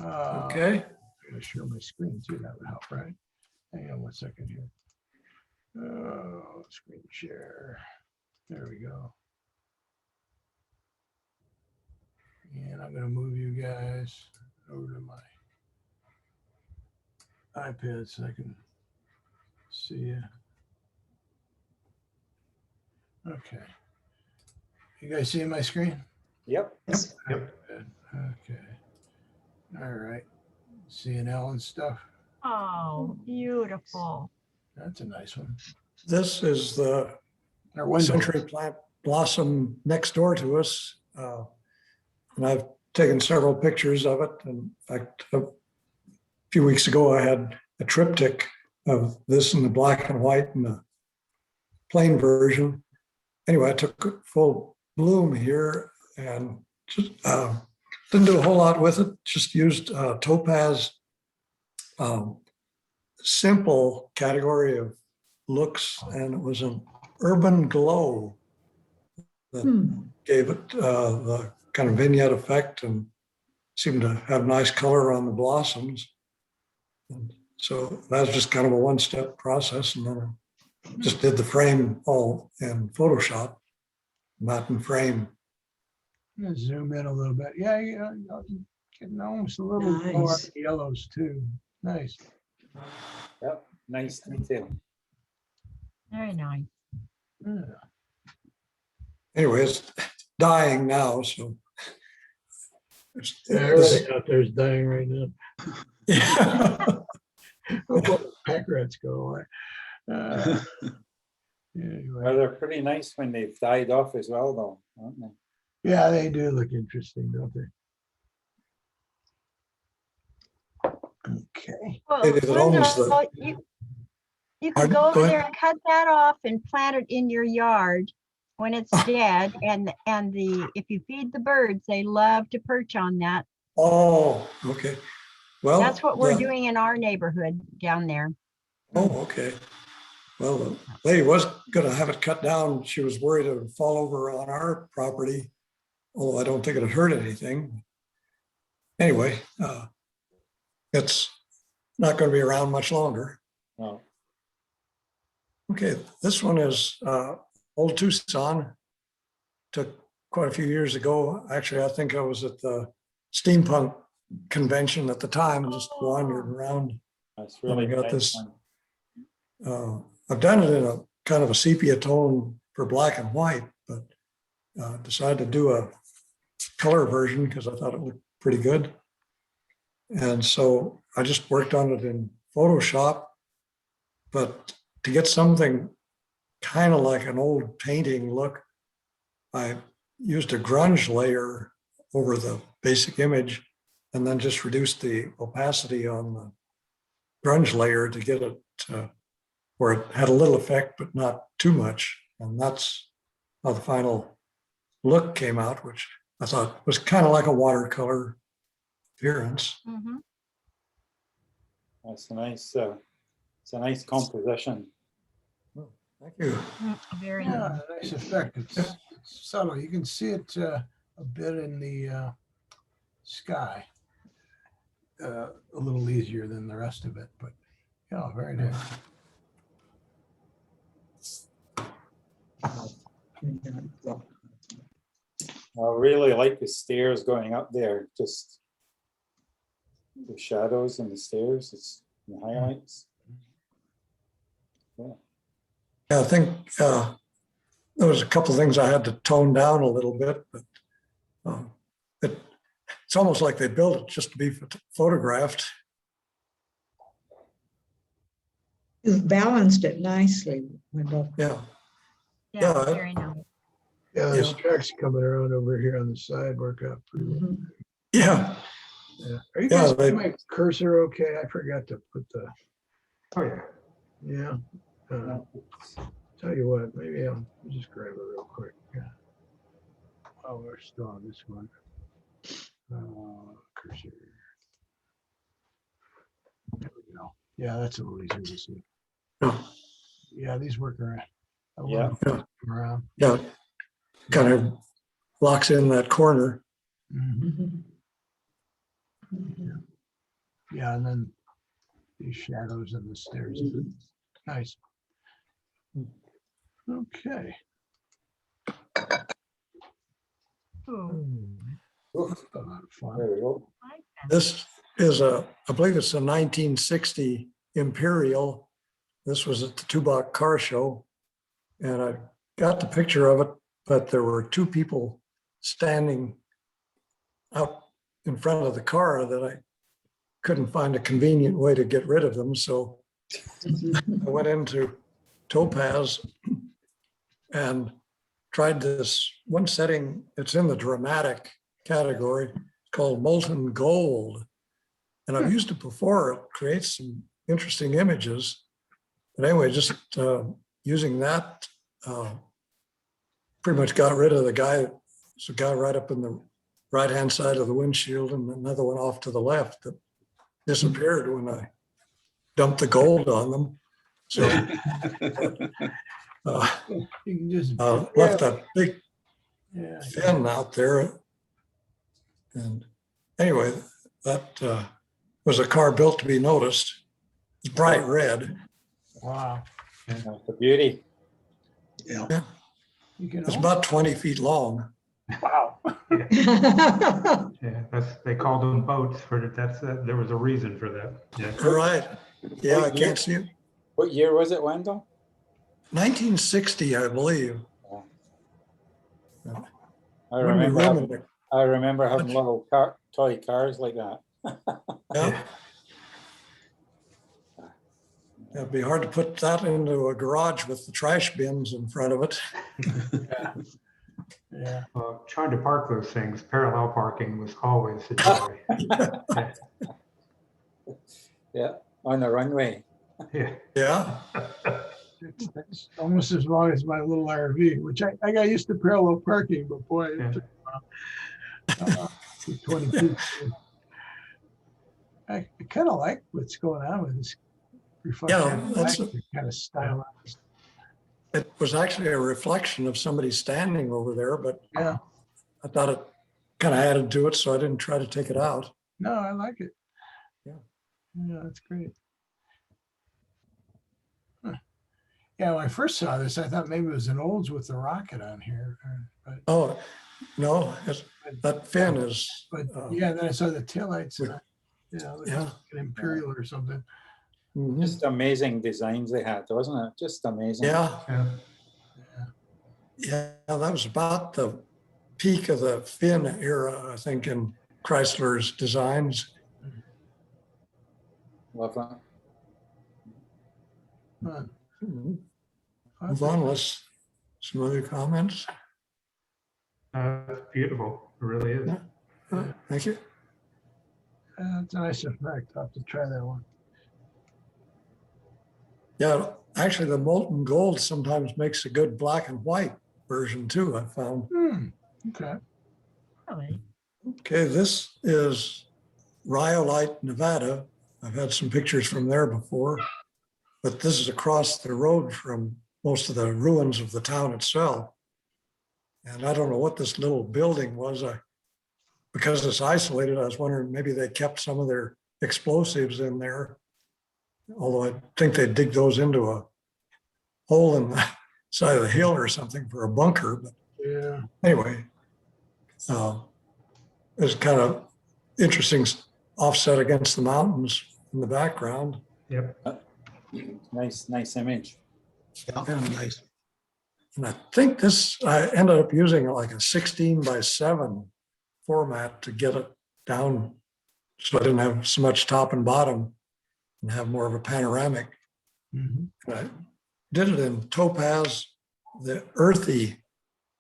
Okay. I'm gonna share my screen too. That would help, right? Hang on 1 second here. Screen share. There we go. And I'm gonna move you guys over to my iPad so I can see you. Okay. You guys see my screen? Yep. Yep. Okay. All right. Seeing Ellen's stuff. Oh, beautiful. That's a nice one. This is the Our window. century plant blossom next door to us. And I've taken several pictures of it. In fact, a few weeks ago, I had a triptych of this in the black and white and the plain version. Anyway, I took full bloom here and just, didn't do a whole lot with it. Just used topaz, simple category of looks, and it was an urban glow that gave it the kind of vignette effect and seemed to have nice color on the blossoms. And so that was just kind of a one-step process, and then I just did the frame all in Photoshop, matte and frame. I'm gonna zoom in a little bit. Yeah, getting almost a little more Nice. yellows too. Nice. Yep. Nice detail. Very nice. Yeah. Anyway, it's dying now, so. Everything out there is dying right now. Yeah. Pack rats go away. Anyway. Well, they're pretty nice when they've died off as well, though, aren't they? Yeah, they do look interesting, don't they? Okay. Well, It almost Linda, the- you can Pardon? go Go over there ahead. and cut that off and plant it in your yard when it's dead. And if you feed the birds, they love to perch on that. Oh, okay. Well. That's what we're the- doing in our neighborhood down there. Oh, okay. Well, the lady was gonna have it cut down. She was worried it would fall over on our property, although I don't think it'd hurt anything. Anyway, it's not gonna be around much longer. No. Okay, this one is Old Tucson. Took quite a few years ago. Actually, I think I was at the steampunk convention at the time and just wandered around. That's really got nice this. one. I've done it in a kind of a sepia tone for black and white, but decided to do a color version because I thought it looked pretty good. And so I just worked on it in Photoshop, but to get something kind of like an old painting look, I used a grunge layer over the basic image and then just reduced the opacity on the grunge layer to get it where it had a little effect, but not too much. And that's how the final look came out, which I thought was kind of like a watercolor appearance. Mhm. That's a nice. It's a nice composition. Thank you. Very nice. Yeah, nice effect. It's subtle. You can see it a bit in the sky. A little easier than the rest of it, but yeah, very nice. I really like the stairs going up there. Just the shadows and the stairs. It's the highlights. Yeah. Yeah, I think there was a couple of things I had to tone down a little bit, but it's almost like they built it just to be photographed. You've balanced it nicely, Wendell. Yeah. Yeah, Yeah, very nice. Yeah, there's Yeah. tracks coming around over here on the side work out pretty well. Mhm. Yeah. Yeah. Are you Yeah, guys they- seeing my cursor okay? I forgot to put the. Oh, yeah. Yeah. Tell you what, maybe I'll just grab it real quick. Yeah. Oh, we're still on this one. Cursor. There we go. Yeah, that's a little easier to see. Yeah. Yeah, these work around. Yeah. Around. Yeah. Kind of locks in that corner. Mhm. Mhm. Yeah, and then these shadows and the stairs. Nice. Okay. Ooh, Oof, A lot of fun. there we go. This is I believe it's a 1960 Imperial. This was at the Tubac Car Show. And I got the picture of it, but there were two people standing out in front of the car that I couldn't find a convenient way to get rid of them. So I went into Topaz and tried this one setting. It's in the dramatic category called Molten Gold. And I've used it before. It creates some interesting images. But anyway, just using that, pretty much got rid of the guy. There's a guy right up in the right-hand side of the windshield and another one off to the left that disappeared when I dumped the gold on them. So You can just. left that big Yeah. fin out there. And anyway, that was a car built to be noticed. It's bright red. Wow. That's a beauty. Yeah, You can. it's about 20 feet long. Wow. Yeah, they called them boats there was a reason for that. Yeah. Right. Yeah, I can't see it. What year was it, Wendell? 1960, I believe. I Wouldn't be remember room in having, there. I remember having little toy cars like that. Yeah. It'd be hard to put that into a garage with the trash bins in front of it. Yeah. Trying to park those things, parallel parking was always a joy. Yeah. Yeah, on the runway. Yeah. Yeah. It's almost as long as my little RV, which I got used to parallel parking, but boy, it Yeah. took, 20 feet. I kind of like what's going on with this reflection. that's Kind of stylized. It was actually a reflection of somebody standing over there, but Yeah. I thought it kind of added to it, so I didn't try to take it out. No, I like it. Yeah. Yeah, that's great. Huh. Yeah, when I first saw this, I thought maybe it was an Olds with the rocket on here, but Oh, no, that fin is, yeah, then I saw the taillights, with- and yeah. an Imperial or something. Mhm. Just amazing designs they had, wasn't it? Just amazing. Yeah, Yeah. yeah, that was about the peak of the fin era, I think, in Chrysler's designs. Love that. Huh. Mhm. Move on, some other comments. It's beautiful. It really is. Yeah. Thank you. It's a nice effect. I'll have to try that one. Yeah, actually, the molten gold sometimes makes a good black and white version too, I found. Okay. really? Okay, this is Rhyolite, Nevada. I've had some pictures from there before, but this is across the road from most of the ruins of the town itself. And I don't know what this little building was. Because it's isolated, I was wondering maybe they kept some of their explosives in there. Although I think they dig those into a hole in the side of the hill or something for a bunker. But Yeah. anyway, it's kind of interesting offset against the mountains in the background. Yep. Nice image. And I think I ended up using like a 16:7 format to get it down so I didn't have so much top and bottom and have more of a panoramic. Mhm. And I did it in Topaz, the earthy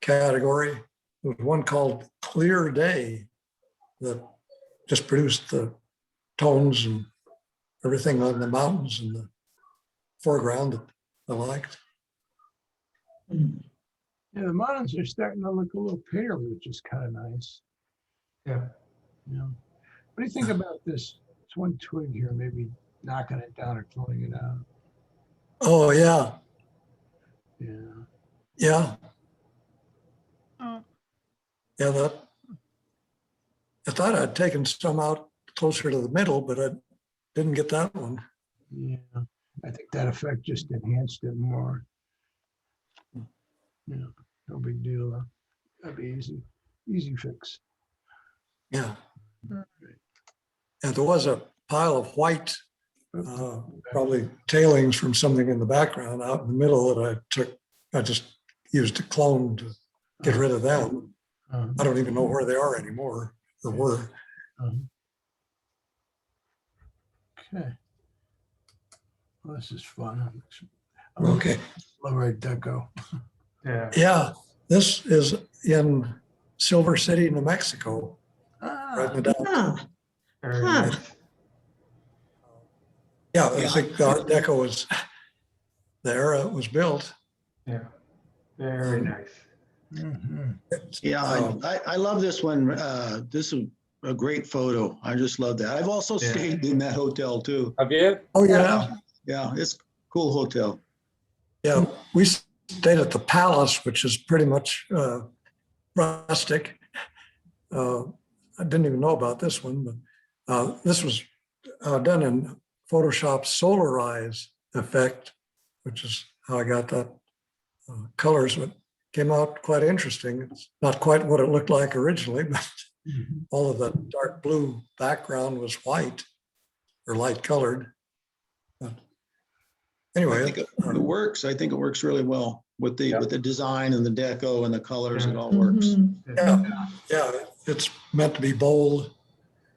category. There was one called Clear Day that just produced the tones and everything on the mountains in the foreground that I liked. Yeah, the mountains are starting to look a little paler, which is kind of nice. Yeah. Yeah. What do you think about this? It's one twig here, maybe knocking it down or pulling it out. Oh, yeah. Yeah. Yeah. Mm. Yeah, I thought I'd taken some out closer to the middle, but I didn't get that one. Yeah, I think that effect just enhanced it more. Yeah, no big deal. That'd be easy fix. Yeah. All right. And there was a pile of white, probably tailings from something in the background out in the middle that I just used a clone to get rid of them. I don't even know where they are anymore, or were. Okay. Well, this is fun. Okay. Low-ray deco. Yeah, Yeah, this is in Silver City, New Mexico, right in the down. Ah, very Huh. nice. Yeah, I think the Art Deco was there. It was built. Yeah, very nice. Mhm. Yeah, I love this one. This is a great photo. I just love that. I've also Yeah. stayed in that hotel too. Have you? Oh, yeah. Yeah, it's a cool hotel. Yeah, we stayed at the Palace, which is pretty much rustic. I didn't even know about this one, but this was done in Photoshop Solarize effect, which is how I got that colors. But came out quite interesting. It's not quite what it looked like originally, but Mhm. all of the dark blue background was white or light colored. But I anyway, think it works. I think it works really well with the design and the deco and the colors. It all works. Mhm. yeah, it's meant to be bold.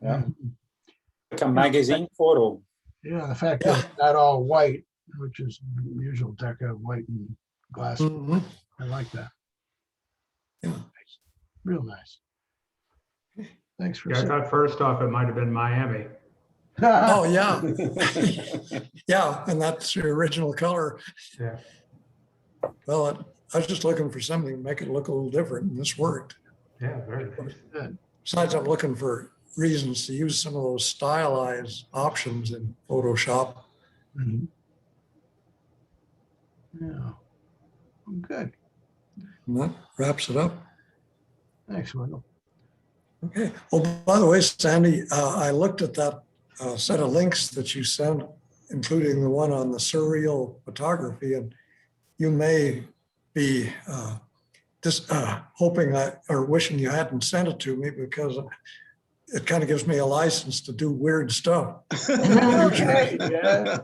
Yeah. Mhm. Like a magazine photo. Yeah, the fact that it's not all white, which is usual deco, white and glass. Mhm. I like that. Yeah. Real nice. Thanks for Yeah, I saying. thought first off, it might have been Miami. Oh, yeah. Yeah, and that's the original color. Yeah, Well, I was just looking for something to make it look a little different, and this worked. yeah, very nice. Good. Besides, I'm looking for reasons to use some of those stylized options in Photoshop. Mhm. Yeah. Well, good. And that wraps it up. Thanks, Wendell. Okay. Oh, by the way, Sandy, I looked at that set of links that you sent, including the one on the surreal photography, and you may be just hoping or wishing you hadn't sent it to me, because it kind of gives me a license to do weird stuff. Okay, yeah.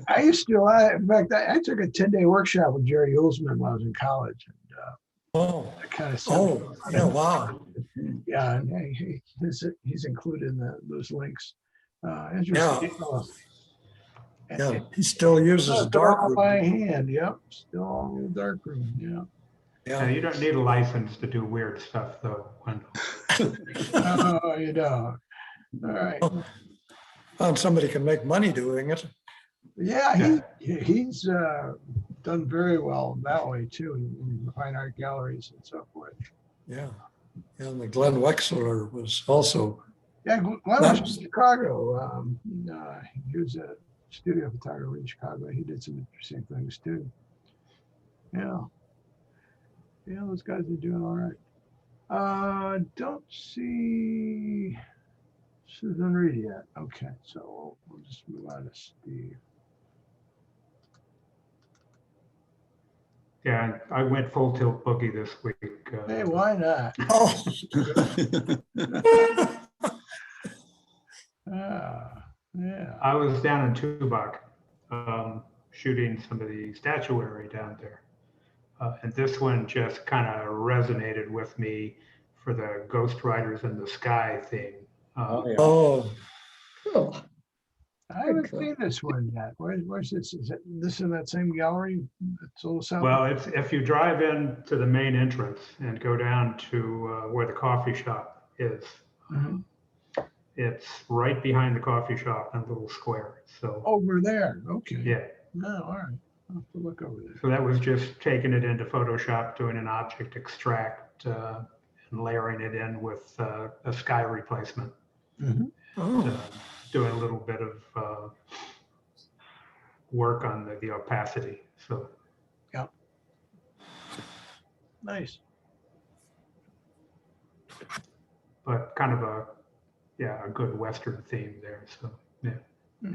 I used to, in fact, I took a 10-day workshop with Jerry Ulsman when I was in college. And Oh, I kind of yeah, wow. Yeah, and he's included in those links. Interesting. Yeah, he still uses a dark by room. hand. Yep, still all in the dark room. Yeah. Now, Yeah. you don't need a license to do weird stuff though, Wendell. Oh, you don't. All right. Found somebody can make money doing it. Yeah, he's done very well that way too, in fine art galleries and so forth. Yeah. And the Glenn Wexler was also. Yeah, Glenn was from Chicago. He was a studio photographer in Chicago. He did some interesting things too. Yeah. Yeah, those guys are doing all right. Don't see Susan Reed yet. Okay, so we'll just move on to Steve. Yeah, I went full tilt boogie this week. Hey, why not? Oh, Yeah. I was down in Tubac, shooting some of the statuary down there. And this one just kind of resonated with me for the Ghost Riders in the Sky thing. Oh, yeah. oh, Cool. I haven't Cool. seen this one yet. Where's this? Is it this in that same gallery? It's all south. Well, it's, if you drive in to the main entrance and go down to where the coffee shop is, Mhm. it's right behind the coffee shop in a little square. So, Over there. Okay. yeah. No, all right. I'll have to look over there. So that was just taking it into Photoshop, doing an object extract, and layering it in with a sky replacement. Mhm. oh, Doing a little bit of work on the opacity. So Nice. but kind of a yeah, a good Western theme there. So, yeah.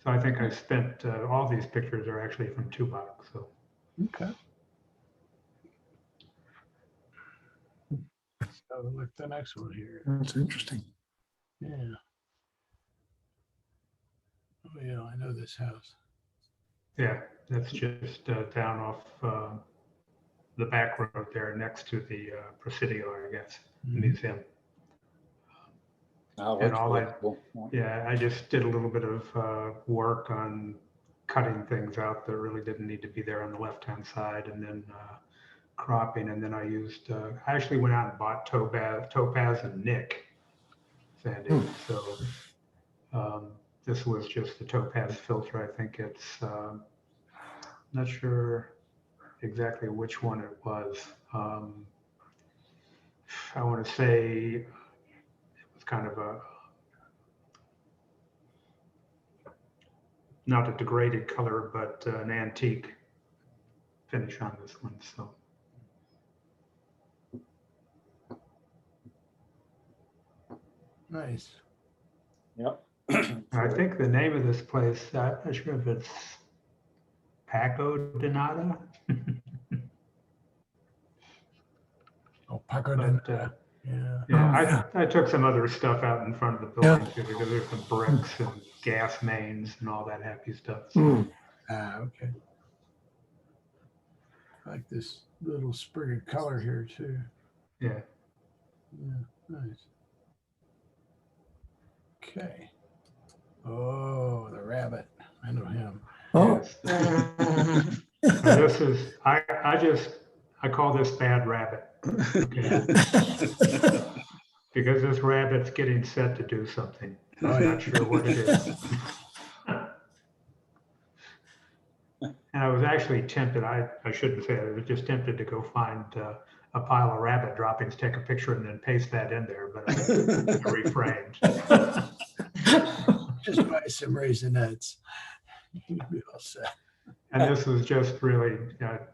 So I think I spent, all these pictures are actually from Tubac. So, Okay. So look the next one here. That's interesting. Yeah. Oh yeah, I know this house. yeah, that's just down off the back road there next to the Presidio, I guess, museum. Oh, And looks all really I- cool. Yeah, I just did a little bit of work on cutting things out that really didn't need to be there on the left-hand side, and then cropping. And then I used, I actually went out and bought Topaz and Nick Sandy. So this was just the Topaz filter. I think it's, not sure exactly which one it was. I want to say it was kind of a, not a degraded color, but an antique finish on this one. So Nice. Yep. I think the name of this place, I'm not sure if it's Paco de Nada. Oh, Paco de But, Nada. Yeah. Yeah, Oh, I took some other stuff out in front of the building too, because there's some bricks and gas mains and all that happy stuff. So, Hmm. Ah, okay. I like this little sprig of color here too. yeah. Yeah, nice. Okay. Oh, the rabbit. I know him. Oh, Yes. And this is, I call this Bad Rabbit, okay? Because this rabbit's getting set to do something. I'm not sure what it is. And I was actually tempted, I shouldn't say it, I was just tempted to go find a pile of rabbit droppings, take a picture and then paste that in there, but I refrained. Just buy some Raisinets. You'll be all set. And this was just really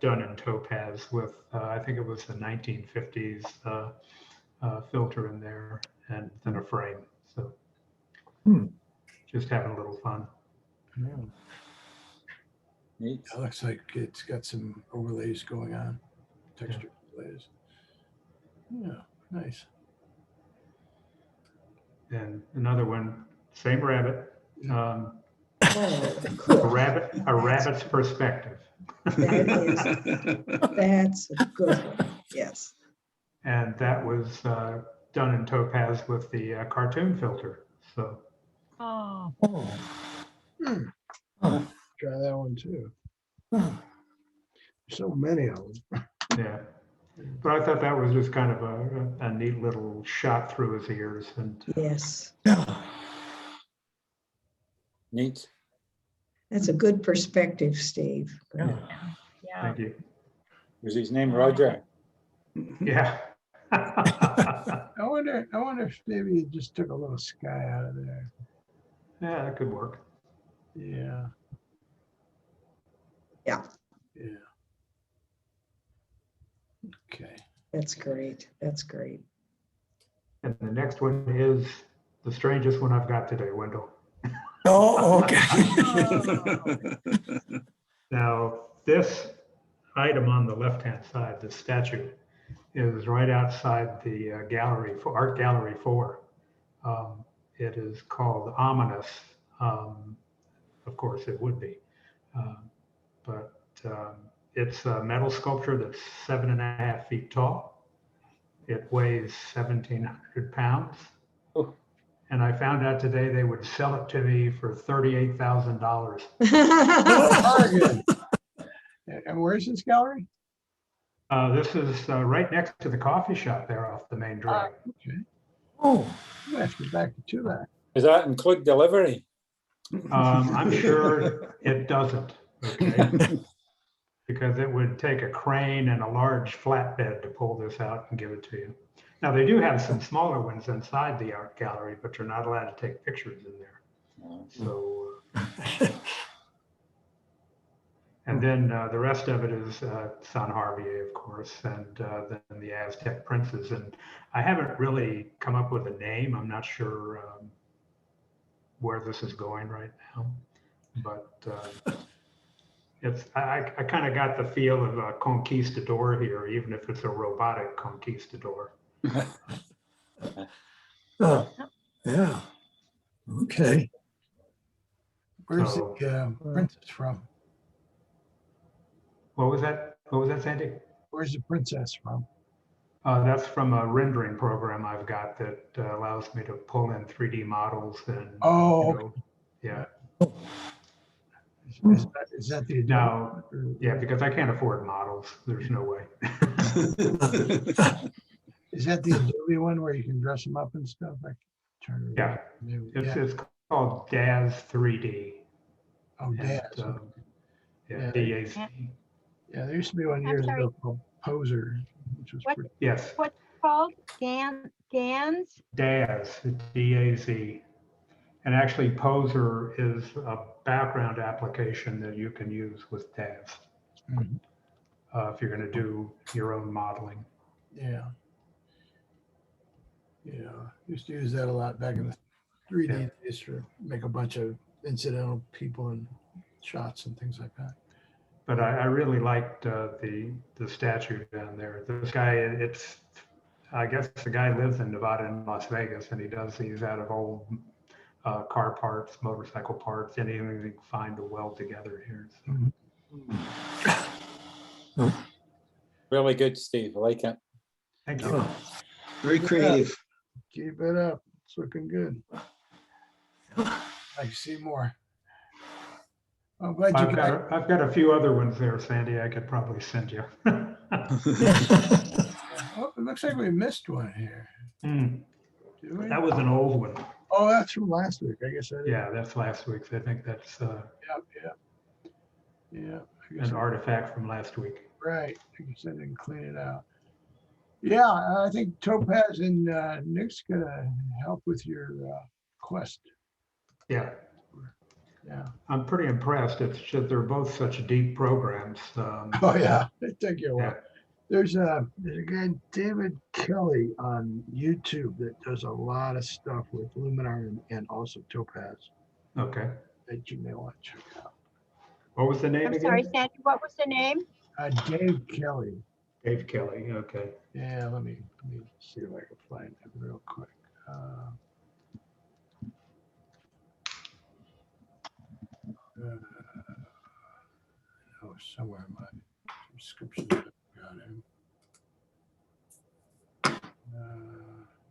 done in Topaz with, I think it was the 1950s filter in there and then a frame. So just having a little fun. Yeah. Neat. It looks like it's got some overlays going on, texture overlays. Yeah, nice. And another one, same rabbit, Oh, a cool. rabbit's perspective. That's a good one. Yes. And that was done in Topaz with the cartoon filter. So Oh, oh, Try that one too. oh. So many of them. yeah, but I thought that was just kind of a neat little shot through his ears. And Yes. Yeah. Neat. That's a good perspective, Steve. Yeah. yeah. thank you. Was his name Roger? Yeah. I wonder if maybe you just took a little sky out of there. Yeah, that could work. Yeah. Yeah. Yeah. Okay. That's great. That's great. And the next one is the strangest one I've got today, Wendell. Oh, okay. Now, this item on the left-hand side, the statue, is right outside the gallery, for Art Gallery 4. It is called Ominous. Of course, it would be. But it's a metal sculpture that's 7.5 feet tall. It weighs 1,700 pounds. Oh. And I found out today they would sell it to me for $38,000. Bargain. And where's this gallery? This is right next to the coffee shop there off the main drag. Okay. Oh, I'm gonna have to get back to that. Does that include delivery? I'm sure it doesn't, okay? Because it would take a crane and a large flatbed to pull this out and give it to you. Now, they do have some smaller ones inside the art gallery, but you're not allowed to take pictures in there. No. So, And then the rest of it is San Harvier, of course, and then the Aztec princes. And I haven't really come up with a name. I'm not sure where this is going right now, but I kind of got the feel of a conquistador here, even if it's a robotic conquistador. Oh, yeah. Okay. Where's So- the princess from? What was that? What was that, Sandy? Where's the princess from? That's from a rendering program I've got that allows me to pull in 3D models and, Oh, you know, yeah. Is that the? Now, or- yeah, because I can't afford models. There's no way. Is that the Adobe one where you can dress them up and stuff? I trying to Yeah, remember. it's, Yeah. it's called DAZ 3D. Oh, Daz. And, okay. Yeah, Yeah. DAZ. Yeah, there used to be one I'm years sorry. ago called Poser, which was What? pretty. Yes, What's it called? Gans? DAZ, DAZ. And actually Poser is a background application that you can use with DAZ Mhm. if you're going to do your own modeling. Yeah. Yeah, used to use that a lot back in the 3D Yeah. days to make a bunch of incidental people and shots and things like that. But I really liked the statue down there. This guy, I guess the guy lives in Nevada and Las Vegas, and he does these out of old car parts, motorcycle parts, anything you can find to weld together here. So, Really good, Steve. I like it. thank you. Oh, Very creative. Keep it up. It's looking good. I can see more. I'm glad you got. I've got a few other ones there, Sandy. I could probably send you. Oh, it looks like we missed one here. Hmm, Did we? that was an old one. Oh, that's from last week. I guess I didn't. Yeah, that's last week's. I think that's Yeah. Yeah. I guess an artifact from last week. Right. I guess I didn't clean it out. Yeah, I think Topaz and Nick's gonna help with your quest. Yeah, Yeah. I'm pretty impressed. It's just they're both such deep programs. Oh yeah, it took you a while. Yeah. There's a guy, David Kelly, on YouTube that does a lot of stuff with Luminar and also Topaz Okay. that you may want to check out. What was the name I'm again? sorry, Sandy, what was the name? Dave Kelly. Dave Kelly. Okay. Yeah, let me see if I can find it real quick. Oh, somewhere in my subscription. Got him.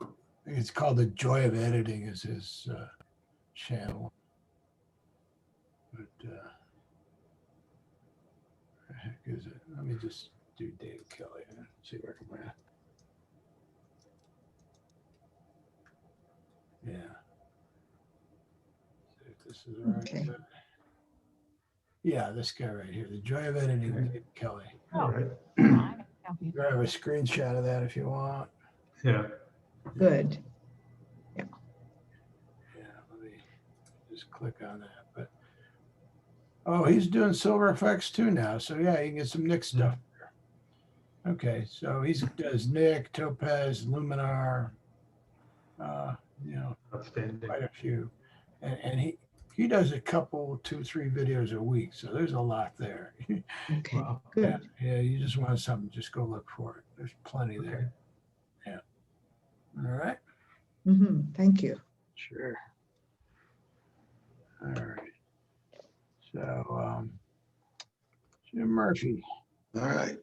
I think it's called The Joy of Editing is his channel. But where the heck is it? Let me just do Dave Kelly and see where I'm at. Yeah. See if this is right. Okay. Yeah, this guy right here, The Joy of Editing, Dave Kelly. All right. Grab a screenshot of that if you want. Yeah. Good. Yeah, let me just click on that. But oh, he's doing silver effects too now. So yeah, you can get some Nick stuff. Okay, so he does Nick, Topaz, Luminar, Outstanding. quite a few. And he does a couple, 2-3 videos a week. So there's a lot there. Okay, Wow. Yeah, good. yeah, you just want something, just go look for it. There's plenty Okay. there. Yeah. All right. Thank you. Sure. All right. So, Jim Murphy. All right.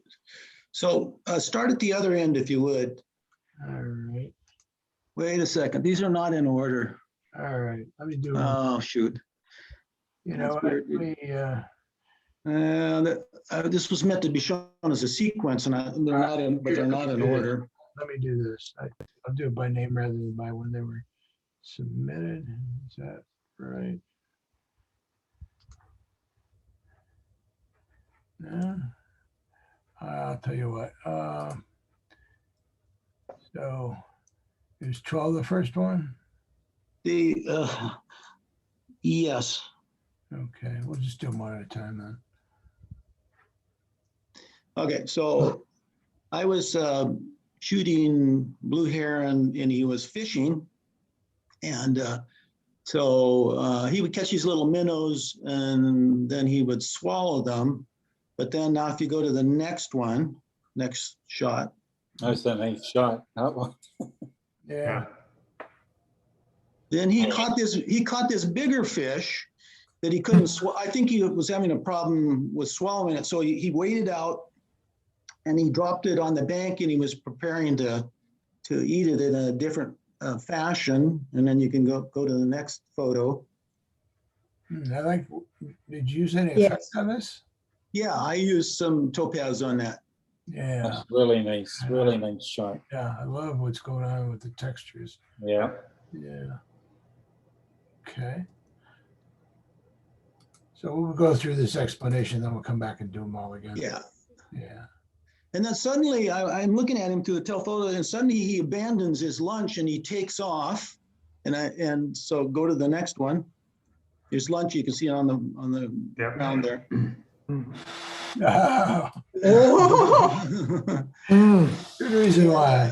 So start at the other end if you would. All right. Wait a second. These are not in order. All right. Let me do one. Oh, shoot. You know that's what? weird. Let me, This was meant to be shown as a sequence, and they're not in, but they're not in order. let me do this. I'll do it by name rather than by when they were submitted. Is that right? No. I'll tell you what. So is 12 the first one? Yes. Okay, we'll just do them one at a time then. Okay, so I was shooting blue heron and he was fishing. And so he would catch these little minnows and then he would swallow them. But then now if you go to the next one, next shot, That's a nice shot. That one. Yeah. then he caught this bigger fish that he couldn't swallow. I think he was having a problem with swallowing it. So he waited out and he dropped it on the bank and he was preparing to eat it in a different fashion. And then you can go to the next photo. I like, did you use any Yes. effects on this? Yeah, I used some topaz on that. Yeah, That's really nice. Really nice shot. yeah, I love what's going on with the textures. Yeah. Yeah. Okay. So we'll go through this explanation, then we'll come back and do them all again. Yeah. Yeah. And then suddenly I'm looking at him through the telephoto and suddenly he abandons his lunch and he takes off. And so go to the next one. His lunch, you can see on the Yep. ground there. Oh, Oh, good reason why.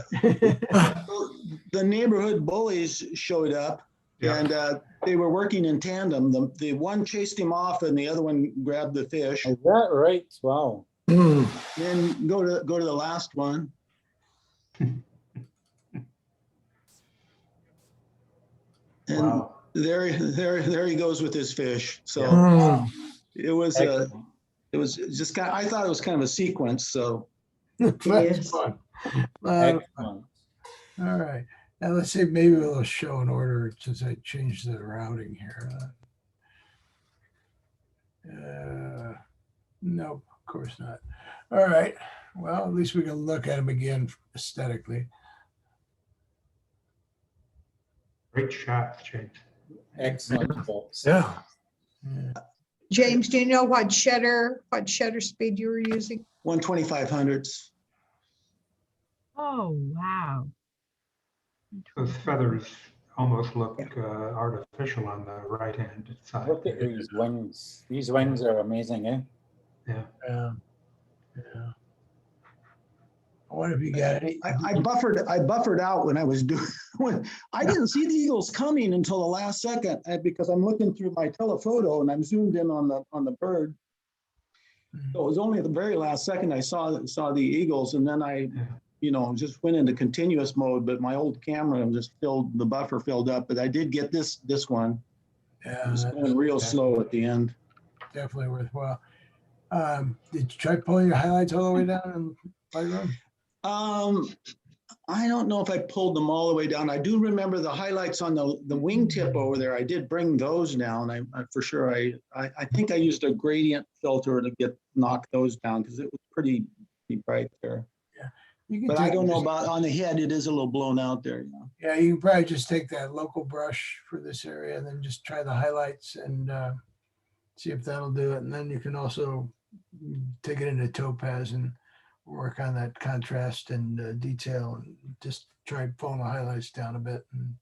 The neighborhood bullies showed up Yeah. and they were working in tandem. The one chased him off and the other one grabbed the fish. Is that right? Wow. Then go to the last one. And Wow. there he goes with his fish. So it was Excellent. just kind of, I thought it was kind of a sequence. So That's Yes. fun. Excellent. All right. Now let's see, maybe we'll show an order since I changed the routing here. Nope, of course not. All right. Well, at least we can look at them again aesthetically. Great shots, James. Excellent shots. Yeah. Yeah. James, do you know what shutter speed you were using? 1/2500ths. Oh, wow. Those feathers almost look artificial on the right-hand side. Look at these wings. These wings are amazing, eh? Yeah. Yeah. Yeah. I wonder if you got any. I buffered out when I was doing when I didn't see the eagles coming until the last second because I'm looking through my telephoto and I'm zoomed in on the bird. So it was only at the very last second I saw the eagles, and then I, just went into continuous mode. But my old camera just the buffer filled up. But I did get this one. It Yeah, was that's going real slow at the end. definitely worthwhile. Did you try pulling your highlights all the way down in Lightroom? I don't know if I pulled them all the way down. I do remember the highlights on the wingtip over there. I did bring those down. I for sure. I think I used a gradient filter to knock those down because it was pretty bright there. You can But I don't know just- about on the head. It is a little blown out there. Yeah, you can probably just take that local brush for this area and then just try the highlights and see if that'll do it. And then you can also take it into Topaz and work on that contrast and detail and just try pulling the highlights down a bit and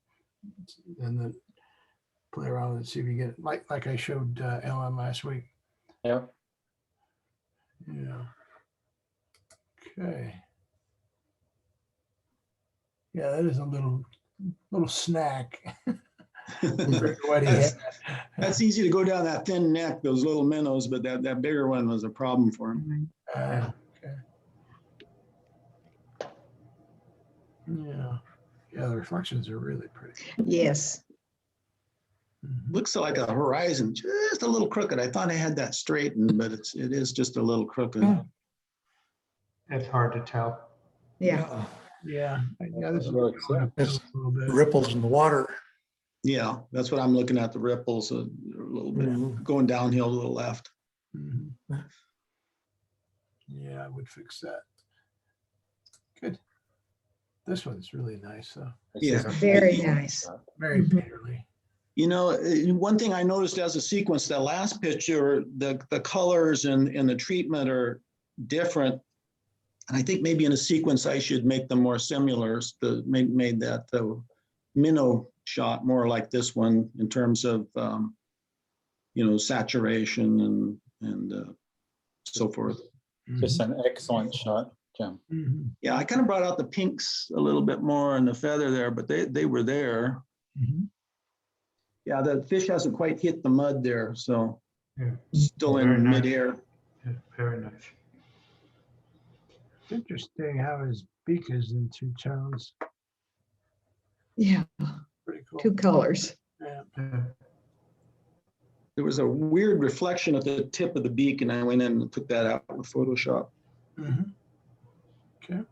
then play around and see if you get like I showed Ellen last week. Yeah. Yeah. Okay. Yeah, that is a little snack. For what he That's, had. that's easy to go down that thin neck, those little minnows, but that bigger one was a problem for him. Okay. Yeah. Yeah, the reflections are really pretty. Yes. Mhm. Looks like a horizon, just a little crooked. I thought I had that straightened, but it is just a little crooked. It's hard to tell. Yeah. Yeah. Yeah, this is Well, it's, going up it's a little bit. Ripples in the water. Yeah, that's what I'm looking at, the ripples a little bit, Mhm. going downhill to the left. Mhm. Yeah, I would fix that. Good. This one's really nice, though. Yeah. Very nice. Very Mhm. painterly. One thing I noticed as a sequence, that last picture, the colors and the treatment are different. And I think maybe in a sequence, I should make them more similar. Made that minnow shot more like this one in terms of, saturation and so forth. Just an excellent shot, Jim. Mhm, Yeah, I kind of brought out the pinks a little bit more in the feather there, but they were there. mhm. Yeah, the fish hasn't quite hit the mud there, so Yeah. still Very in nice. midair. Yeah, very nice. It's interesting how his beak is in two tones. Yeah, Pretty cool. two colors. Yeah. Yeah. There was a weird reflection at the tip of the beak, and I went in and took that out with Photoshop. Mhm. Okay.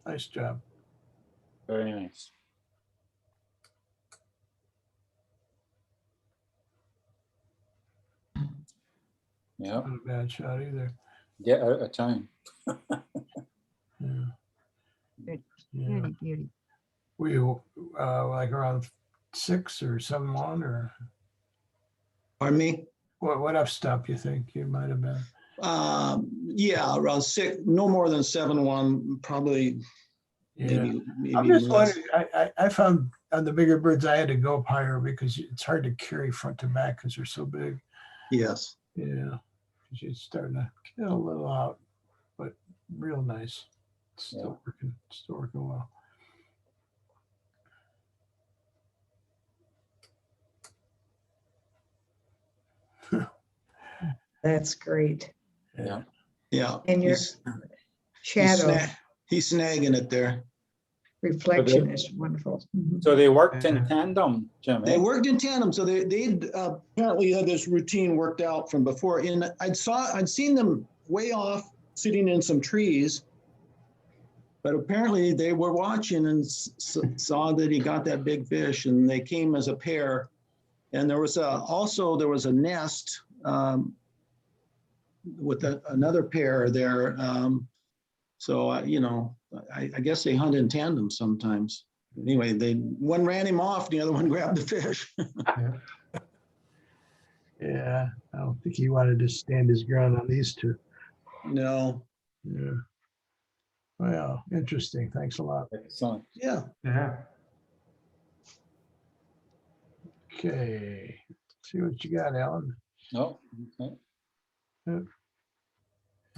Nice job. Very nice. Yeah, Not a bad shot either. get out of town. Yeah. Good. Yeah. Beauty, beauty. Were you like around 6 or 7-1 or Pardon me? what f-stop you think you might have been? Yeah, around 6, no more than 7-1, probably Yeah. maybe I'm just less. wondering, I found on the bigger birds, I had to go up higher because it's hard to carry front to back because they're so big. Yes. Yeah. Because you're starting to get a little out, but real nice. Still working well. That's great. Yeah. Yeah. And your He's shadow he's snagging it there. reflection is wonderful. Mhm. So they worked in Yeah. tandem, Jim. They eh? worked in tandem, so they'd apparently had this routine worked out from before. And I'd seen them way off sitting in some trees, but apparently they were watching and saw that he got that big fish, and they came as a pair. And there was there was a nest with another pair there. So you know, I guess they hunt in tandem sometimes. Anyway, one ran him off, the other one grabbed the fish. Yeah. I don't think he wanted to stand his ground on these two. No. Yeah. Well, interesting. Thanks a lot. Excellent. Yeah. Yeah. Okay. See what you got, Alan. No, okay. Hang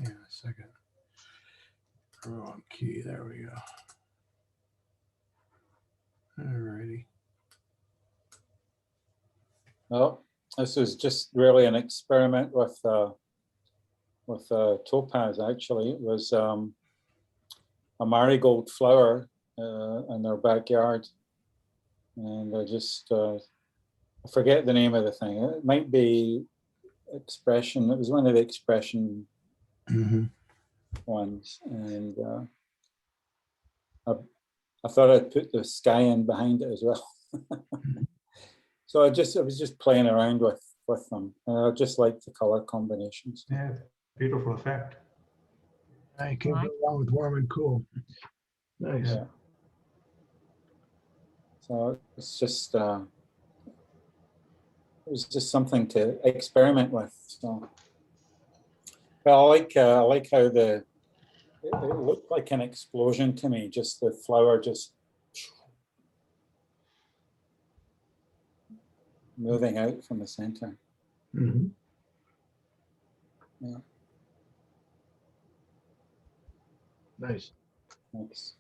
on a second. Wrong key. There we go. All righty. Well, this is just really an experiment with topaz. Actually, it was a marigold flower in their backyard, and I just I forget the name of the thing. It might be expression. It was one of the expression Mm-hmm. ones, and I thought I'd put the sky in behind it as well. So I was just playing around with them, and I just like the color combinations. Yeah. Beautiful effect. I can't Like- go wrong with warm and cool. Nice. Yeah. So it's just it was just something to experiment with. So, well, I like how it looked like an explosion to me. Just the flower just moving out from the center. Mhm. Yeah. Nice. Thanks.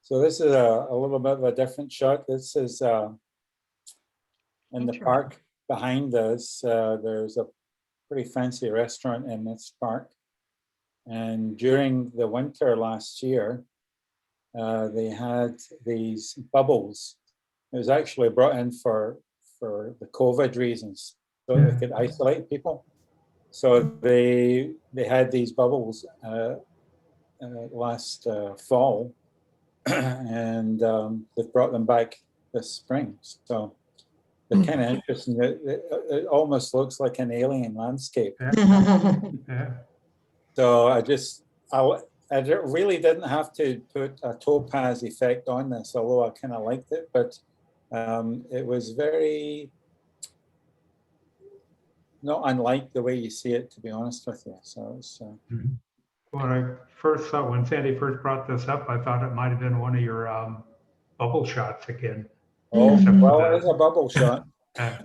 So this is a little bit of a different shot. This is in the Interesting. park behind us. There's a pretty fancy restaurant in this park. And during the winter last year, they had these bubbles. It was actually brought in for the COVID reasons, so they could isolate people. So they had these bubbles last fall, and they've brought them back this spring. So they're kind of interesting. It almost looks like an alien landscape. Yeah. So I really didn't have to put a topaz effect on this, although I kind of liked it, but it was very not unlike the way you see it, to be honest with you. So it's When I first when Sandy first brought this up, I thought it might have been one of your bubble shots again. Oh, Mhm. well, it's a bubble shot, Uh,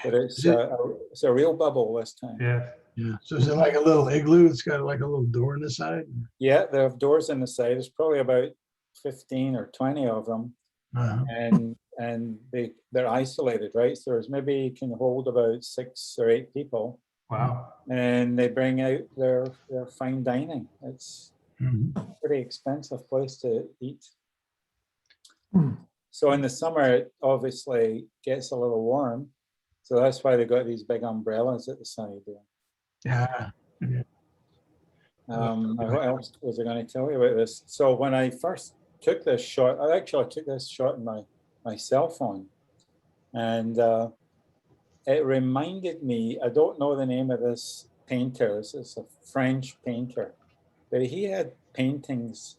but Is it- it's a real bubble this time. Yes, Yeah. So is it like a little igloo? It's got like a little door in the side? Yeah, there are doors in the side. There's probably about 15 or 20 of them. Uh-huh. And they're isolated, right? So there's maybe can hold about 6 or 8 people, wow. and they bring out their fine dining. It's Mhm. a pretty expensive place to eat. Hmm. So in the summer, it obviously gets a little warm. So that's why they've got these big umbrellas at the side there. Yeah. Now what else was I going to tell you about this? So when I first took this shot, I actually took this shot in my cell phone, and it reminded me, I don't know the name of this painter, this is a French painter, but he had paintings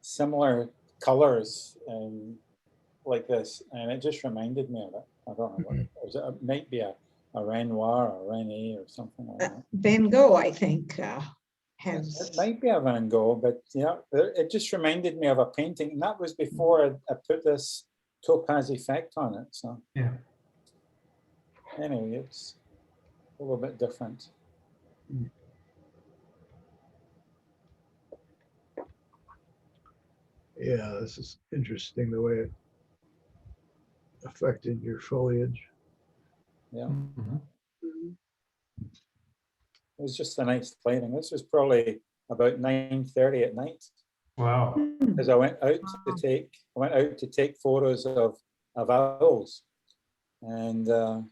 similar colors and like this, and it just reminded me of it. I don't know what it was. It might be a Renoir or Rene or something like that. Van Gogh, I think, It has, might be a Van Gogh, but yeah, it just reminded me of a painting, and that was before I put this topaz effect on it. So Yeah. anyway, it's a little bit different. Yeah, this is interesting the way it affected your foliage. Yeah, Mhm. it was just a nice lighting. This was probably about 9:30 at night, Wow. because I went out to take photos of owls, and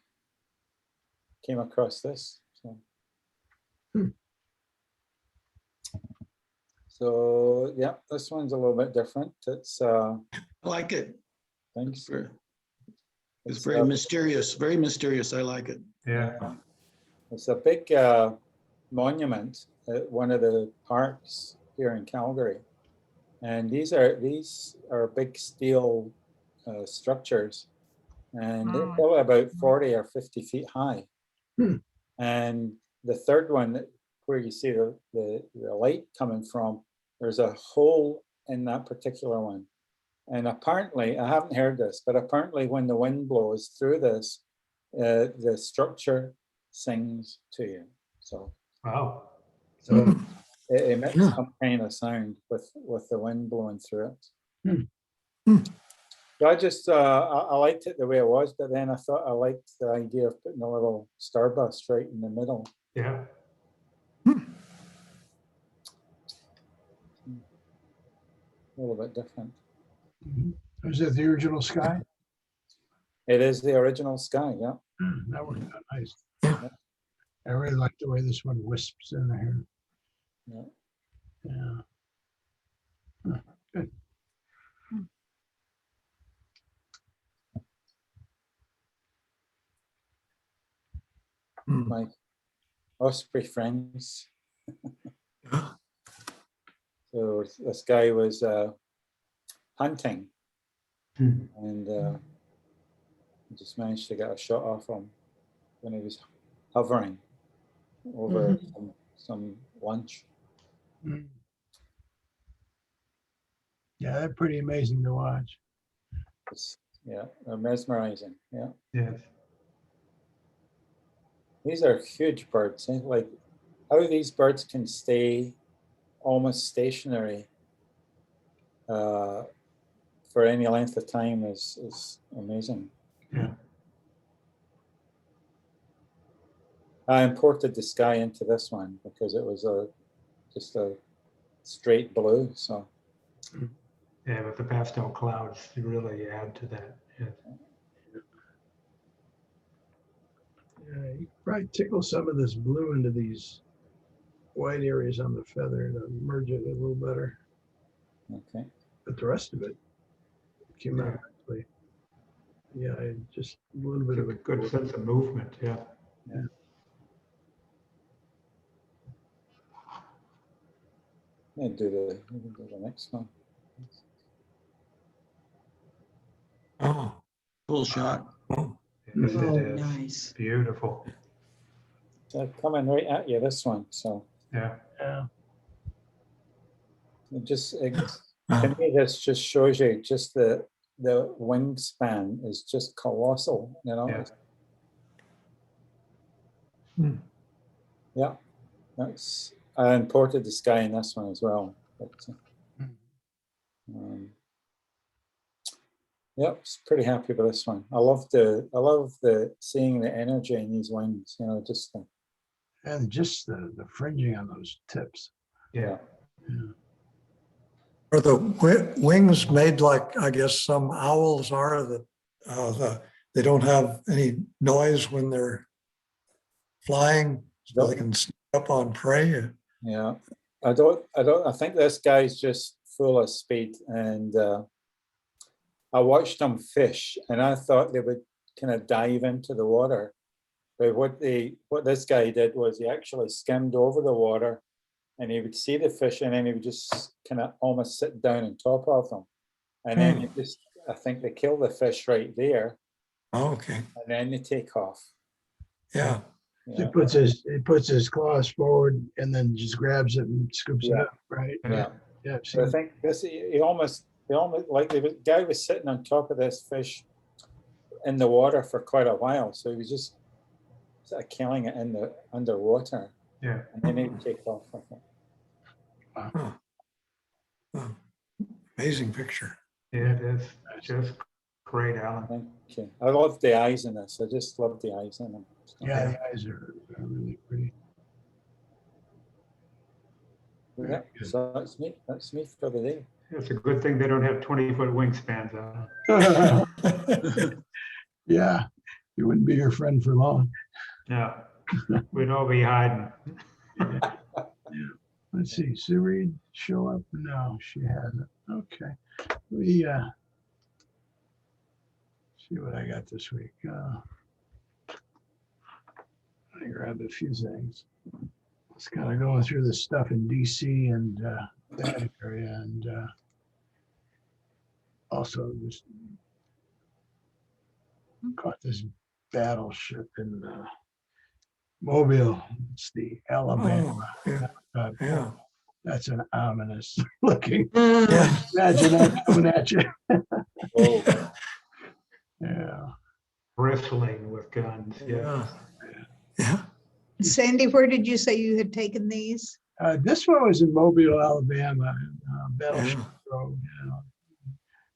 came across this. So, Hmm. so yeah, this one's a little bit different. It's I like it. thanks. It's very mysterious, very mysterious. I like it. Yeah. It's a big monument at one of the parks here in Calgary, and these are big steel structures, and they're Oh, probably about 40 or 50 feet high. Hmm. And the third one, where you see the light coming from, there's a hole in that particular one. And apparently, I haven't heard this, but apparently when the wind blows through this, the structure sings to you. So Wow. it emits Yeah. some kind of sound with the wind blowing through it. Hmm. Hmm. So I just I liked it the way it was, but then I thought I liked the idea of putting a little starburst right in the middle. Yeah. A little bit different. Mhm. Was it the original sky? It is the original sky, yeah. That worked out nice. Yeah. I really like the way this one wisps in there. Yeah. Yeah. Huh, good. Hmm. My osprey friends. Yeah. So this guy was hunting, Hmm. and just managed to get a shot off him when he was hovering over some lunch. Mm. Yeah, they're pretty amazing to watch. Yeah, they're mesmerizing. Yeah, Yes. these are huge birds. Like how these birds can stay almost stationary for any length of time is amazing. Yeah. I imported the sky into this one because it was just a straight blue. So Yeah, but the pastel clouds really add to that. Yes. Yeah, you could probably tickle some of this blue into these white areas on the feather to merge it a little better. okay. But the rest of it came out Yeah. nicely. Yeah, just a little bit of a Good sense of movement. Yeah. Do the next one. Oh. Full shot. Oh. Yes, oh, it is. nice. Beautiful. They're coming right at you, this one. So Yeah. Yeah. to me, this just shows you just the the wingspan is just colossal, you know. Yeah. Hmm. Yeah, that's, I imported the sky in this one as well. But, yep, pretty happy with this one. I love the seeing the energy in these wings, you know, just And just the fringing on those tips. Yeah. Yeah. Are the wings made like, I guess, some owls are, that they don't have any noise when they're flying, so they can sneak up on prey? yeah. I think this guy's just full of speed, and I watched them fish, and I thought they would kind of dive into the water. But what this guy did was he actually skimmed over the water, and he would see the fish, and then he would just kind of almost sit down on top of them, and then he just, I think they kill the fish right there, Oh, okay, and then they take off. yeah. He Yeah, puts his claws forward and then just grabs it and scoops it Yeah. up, right? yeah. Yeah. I've So I seen think this, he almost like the guy was sitting on top of this fish in the water for quite a while, so he was just sort of killing it in the underwater, Yeah. and then he'd take off with it. Huh. Huh. Amazing picture. Yeah, it is just great, Alan. Thank you. I love the eyes in this. I just love the eyes in them. Yeah, the eyes are really pretty. Yeah, so that's me. That's me for the day. It's a good thing they don't have 20-foot wingspans, Alan. Yeah, he wouldn't be your friend for long. No, we'd all be hiding. Yeah. Let's see, Sue Reed show up? No, she hasn't. Okay. We see what I got this week. I grabbed a few things. It's kind of going through the stuff in DC and that area, and also just caught this battleship in Mobile. It's the Alabama. Oh, yeah, Uh, yeah, That's an ominous looking. yeah. Imagine that coming at you. Oh, Yeah. Bristling with guns, yeah. Yeah. Sandy, where did you say you had taken these? This one was in Mobile, Alabama, Battleship Yeah. Road. You know.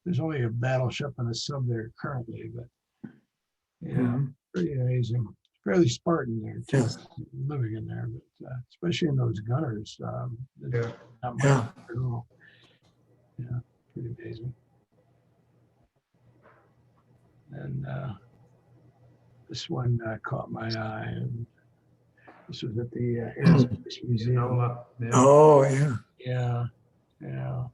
There's only a battleship and a sub there currently, but yeah, Mhm. pretty amazing. Fairly Spartan there, too, Yes. living in there, but especially in those gunners. There's Yeah. not much Yeah. at all. Yeah, pretty amazing. And this one caught my eye, and this was at the Air and Space Museum. Nola, yeah. Oh, yeah. Yeah, yeah.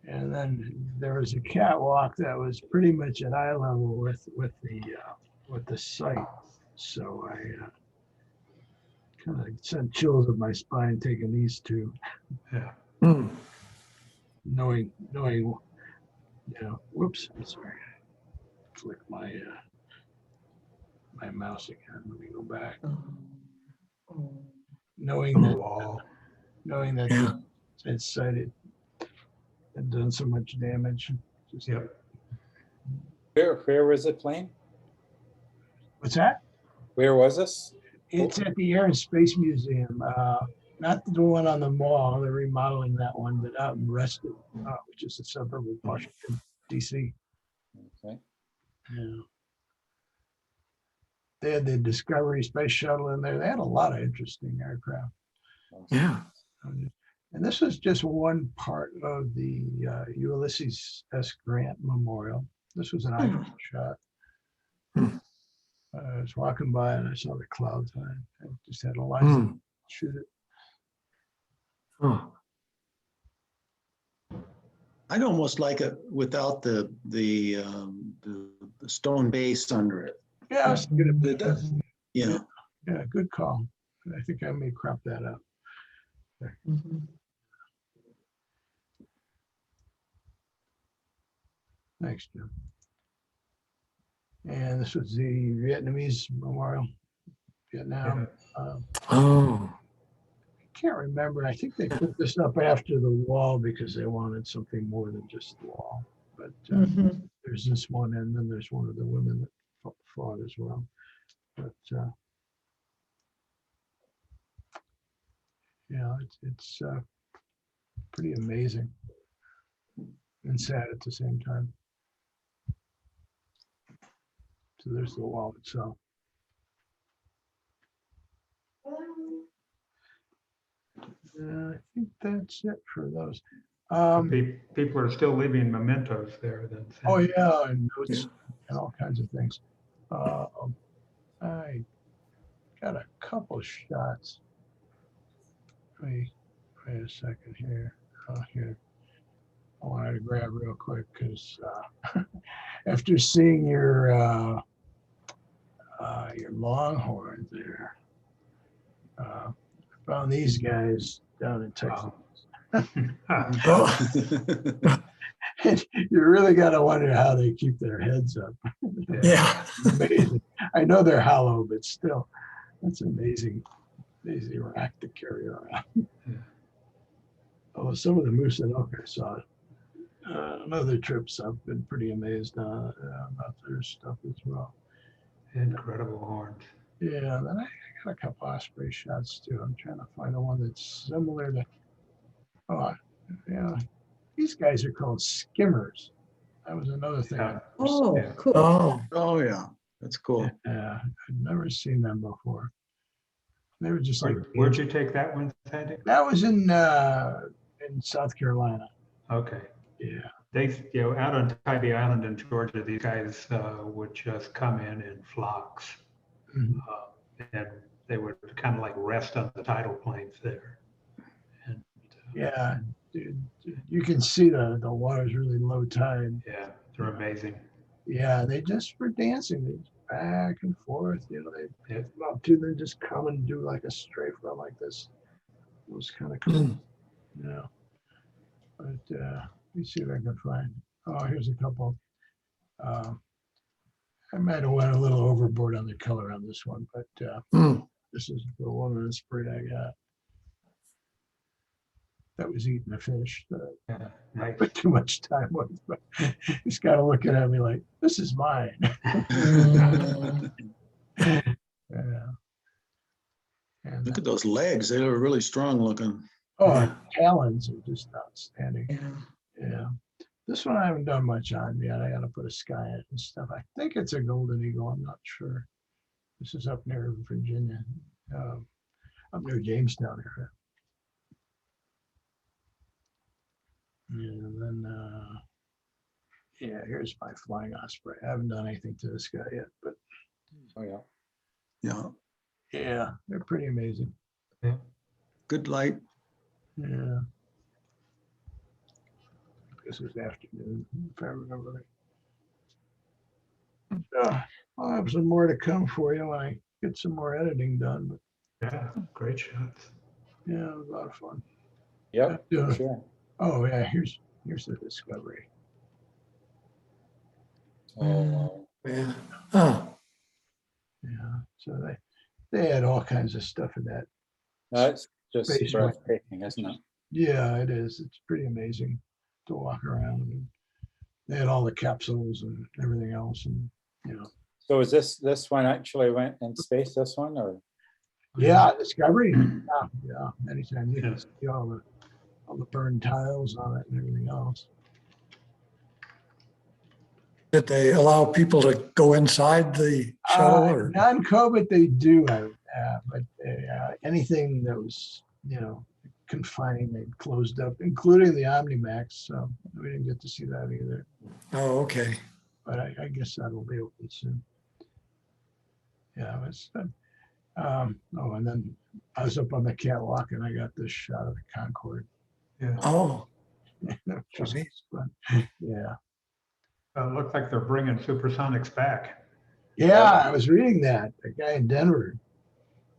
And then there was a catwalk that was pretty much at eye level with the site. So I kind of sent chills up my spine taking these two, Yeah. Hmm. knowing, whoops, I'm sorry. Click my my mouse again. Let me go back. Knowing that Yeah. it's sighted and done so much damage. Just, Yep. where was the plane? What's that? Where was this? It's at the Air and Space Museum, not the one on the mall. They're remodeling that one, but out in Reston, which is a suburb of Washington, D.C. Okay. Yeah. They had the Discovery space shuttle in there. They had a lot of interesting aircraft. Yeah. And this is just one part of the Ulysses S. Grant Memorial. This was an iPhone shot. Hmm. I was walking by and I saw the clouds. And I just had a light Hmm. shoot it. Oh, I'd almost like it without the stone base under it. Yeah, I was thinking of It does. Yeah. Yeah, good call. I think I may crop that up. There. Thanks, Jim. And this was the Vietnamese Memorial, Vietnam. oh, Can't remember. I think they put this up after the wall because they wanted something more than just the wall. But there's this one, and then there's one of the women that fought as well. But yeah, it's pretty amazing and sad at the same time. So there's the wall itself. I think that's it for those. People are still leaving mementos there then. Oh yeah, and notes and all kinds of things. I got a couple shots. Wait a second here. Oh, here. I wanted to grab real quick because after seeing your longhorn there, I found these guys down in Texas. Oh, And you really got to wonder how they keep their heads up. yeah. Amazing. I know they're hollow, but still, that's amazing. Amazing rack to carry around. Yeah. Oh, some of the moose and elk I saw on other trips, I've been pretty amazed about their stuff as well. Incredible horns. Yeah, then I got a couple osprey shots too. I'm trying to find the one that's similar to. Oh, yeah. These guys are called skimmers. That was another thing. Yeah. Oh, Yeah. cool. Oh, Oh, yeah, that's cool. I'd never seen them before. They were just like. Where'd you take that one, Sandy? That was in South Carolina. Okay. Yeah. They, out on Tybee Island in Georgia, these guys would just come in flocks. Mhm. And they would kind of like rest on the tidal plains there. And, Yeah, dude, you can see the water's really low tide. yeah, they're amazing. Yeah, they just were dancing. They just back and forth. They Yeah. come up to them, just come and do like a strafe run like this. It was kind of cool. mm, Yeah. But let me see if I can find. Oh, here's a couple. I might have went a little overboard on the color on this one, but mm. this is the one of the spray I got. That was eating a fish that Yeah, I nice. put too much time with, but he's kind of looking at me like, this is mine. Yeah. And Look at those legs. They were really strong looking. oh, talons are just outstanding. Yeah. Yeah. This one I haven't done much on yet. I got to put a sky in it and stuff. I think it's a golden eagle. I'm not sure. This is up near Virginia, up near Jamestown area. And then, yeah, here's my flying osprey. I haven't done anything to this guy yet, but Oh, yeah. Yeah, yeah, they're pretty amazing. good light. Yeah. This was afternoon, if I remember right. I'll have some more to come for you when I get some more editing done, but Yeah, great shots. yeah, it was a lot of fun. Yep, Yeah. sure. Oh yeah, here's the discovery. Oh, wow. Yeah. Huh. Yeah, so they had all kinds of stuff in that. That's just Space breathtaking, isn't it? Yeah, it is. It's pretty amazing to walk around. And they had all the capsules and everything else, and you know. So is this one actually went in space, this one, or? Yeah, discovery. Yeah. Anytime you Yeah. can see all the burned tiles on it and everything else. Did they allow people to go inside the shuttle or? Non-COVID, they do, but anything that was, confined, they closed up, including the Omnimax. So we didn't get to see that either. Oh, okay. But I guess that'll be open soon. Yeah, it was. And then I was up on the catwalk and I got this shot of the Concorde. Yeah. Oh, Just neat. fun. Yeah. It looks like they're bringing supersonics back. Yeah, I was reading that. The guy in Denver.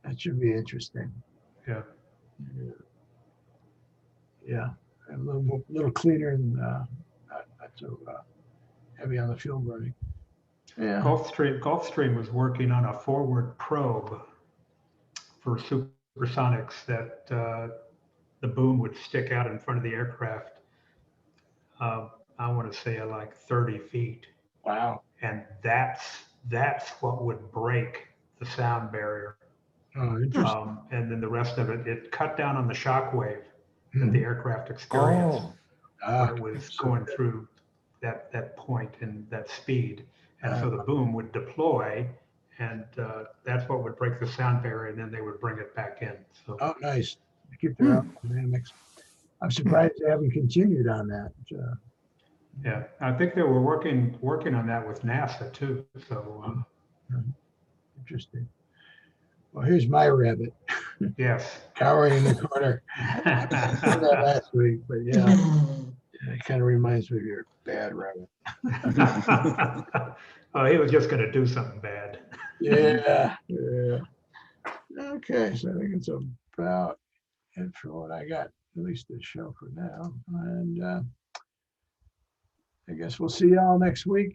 That should be interesting. Yeah. Yeah. A little cleaner and not so heavy on the fuel burning. Yeah. Gulfstream was working on a forward probe for supersonics that the boom would stick out in front of the aircraft. I want to say like 30 feet. Wow. And that's what would break the sound barrier. Oh, interesting. And then the rest of it, it cut down on the shock wave that the aircraft experienced Oh, Ah, when it was so- going through that point and that speed. And so the Uh, boom would deploy, and that's what would break the sound barrier, and then they would bring it back in. So Oh, nice. Keep their dynamics. I'm surprised they haven't continued on that. yeah, I think they were working on that with NASA too. So Interesting. Well, here's my rabbit yes. cowering in the corner. I said that last week, but yeah, it kind of reminds me of your bad rabbit. Oh, he was just going to do something bad. Yeah, yeah. Okay, so I think it's about it for what I got, at least this show for now. And I guess we'll see y'all next week.